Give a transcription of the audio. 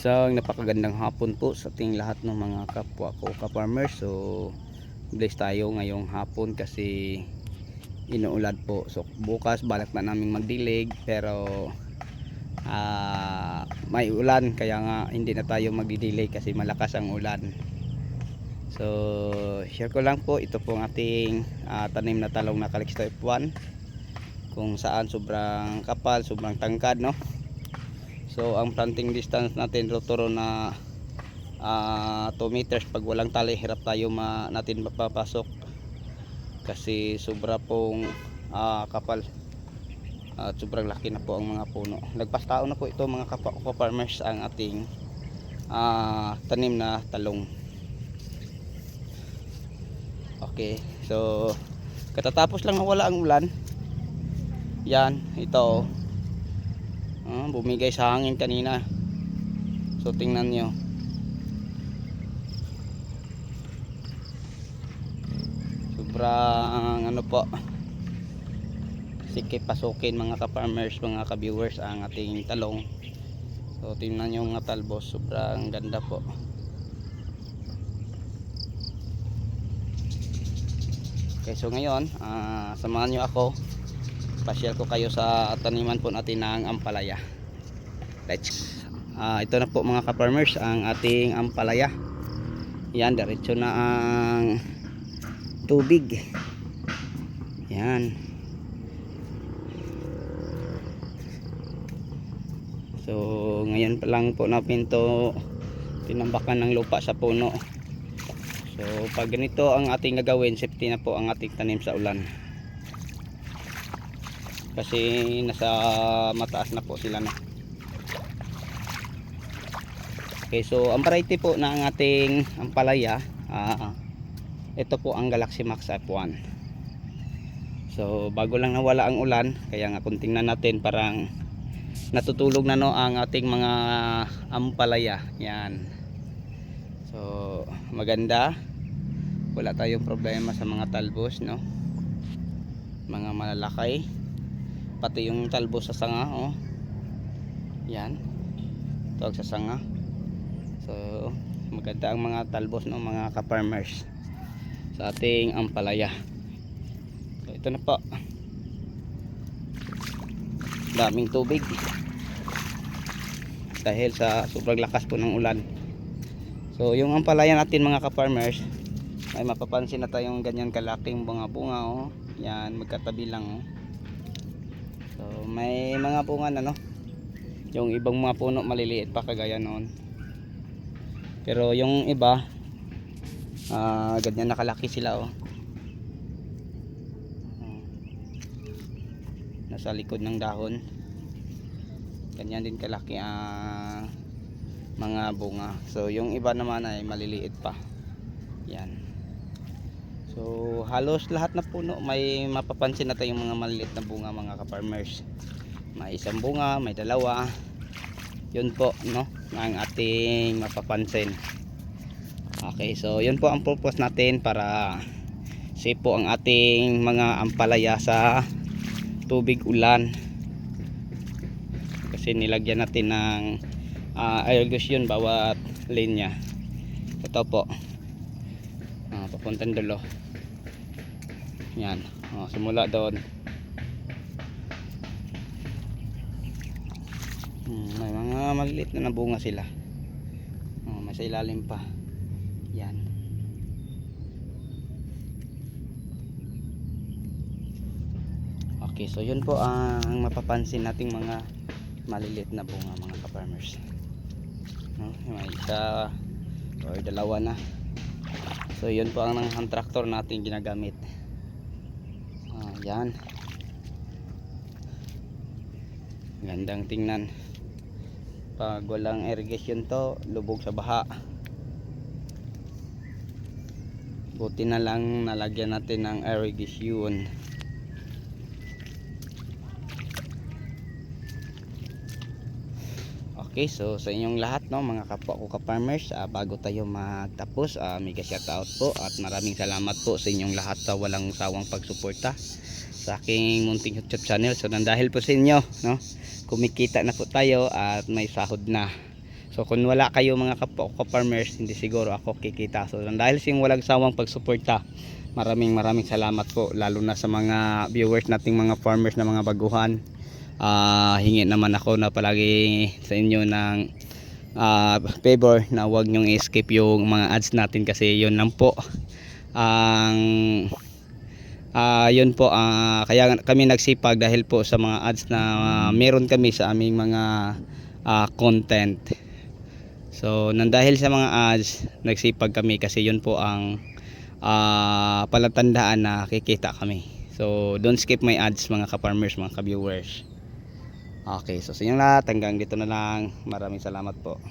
Isang napakagandang hapon po sa ating lahat ng mga kapwa ko ka-farmers. So bless tayo ngayong hapon kasi inuulan po. So bukas balak na naming magdilig pero may ulan kaya nga hindi na tayo magdidilig kasi malakas ang ulan. So share ko lang po, ito po ang ating tanim na talong na Calixto F1 kung saan sobrang kapal, sobrang tangkad, no? So ang planting distance natin rotoro na 2 meters. Pag walang tali hirap tayo natin mapapasok kasi sobra pong kapal at sobrang laki na po ang mga puno. Nagpastao na po ito mga kapwa farmers ang ating tanim na talong. Okay, so katatapos lang nawala ang ulan. Yan, ito bumigay sa hangin kanina. So tingnan nyo, sobrang ano po, sikip pasukin mga ka-farmers, mga ka-viewers ang ating talong. So tingnan nyo mga talbos, sobrang ganda po. Okay, so ngayon samahan nyo ako, pasyal ko kayo sa taniman po natin ng ampalaya. Ito na po mga ka-farmers ang ating ampalaya. Yan, diretso na ang tubig. Yan. So ngayon pa lang po natin to tinambakan ng lupa sa puno. So pag ganito ang ating gagawin, safety na po ang ating tanim sa ulan. Kasi nasa mataas na po sila na. Okay, so ang variety po na ang ating ampalaya, ito po ang Galaxy Max F1. So bago lang nawala ang ulan, kaya nga kung tingnan natin parang natutulog na no ang ating mga ampalaya. Yan. So maganda, wala tayong problema sa mga talbos, no, mga malalaki, pati yung talbos sa sanga, oh. Yan, tuwag sa sanga. So maganda ang mga talbos, no, mga ka-farmers sa ating ampalaya. So ito na po, daming tubig dahil sa sobrang lakas po ng ulan. So yung ampalaya natin mga ka-farmers, ay mapapansin na tayong ganyan kalaking bunga-bunga, oh. Yan, magkatabi lang, oh. So may mga bunga na, no, yung ibang mga puno maliliit pa kagaya noon, pero yung iba ganyan nakalaki sila, oh. Nasa likod ng dahon, ganyan din kalaki ang mga bunga. So yung iba naman ay maliliit pa. Yan. So halos lahat na puno may mapapansin na tayong mga maliliit na bunga mga ka-farmers. May isang bunga, may dalawa. Yun po, no, ang ating mapapansin. Okay, so yun po ang purpose natin, para safe po ang ating mga ampalaya sa tubig ulan. Kasi nilagyan natin ng irrigation bawat linya. Ito po, papuntang dulo. Yan, simula doon. May mga maliliit na nabunga sila. May sa ilalim pa. Yan. Okay, so yun po ang mapapansin nating mga maliliit na bunga mga ka-farmers. May isa or dalawa na. So yun po ang hand tractor natin ginagamit. Yan, gandang tingnan. Pag walang irrigation to, lubog sa baha. Buti na lang nalagyan natin ng irrigation. Okay, so sa inyong lahat, no, mga kapwa ko ka-farmers, bago tayo magtapos, mega shoutout po at maraming salamat po sa inyong lahat sa walang sawang pagsuporta sa aking munting YouTube channel. So nang dahil po sa inyo, no, kumikita na po tayo at may sahod na. So kung wala kayo mga ka-farmers, hindi siguro ako kikita. So dahil sa walang sawang pagsuporta, maraming salamat po, lalo na sa mga viewers nating mga farmers na mga baguhan. Hingi naman ako na palagi sa inyo ng favor na huwag nyong i-skip yung mga ads natin, kasi yun lang po ang yun po, kaya kami nagsipag dahil po sa mga ads na meron kami sa aming mga content. So dahil sa mga ads, nagsipag kami kasi yun po ang palatandaan na kikita kami. So don't skip my ads mga ka-farmers, mga ka-viewers. Okay, so sa inyong lahat, hanggang dito na lang. Maraming salamat po.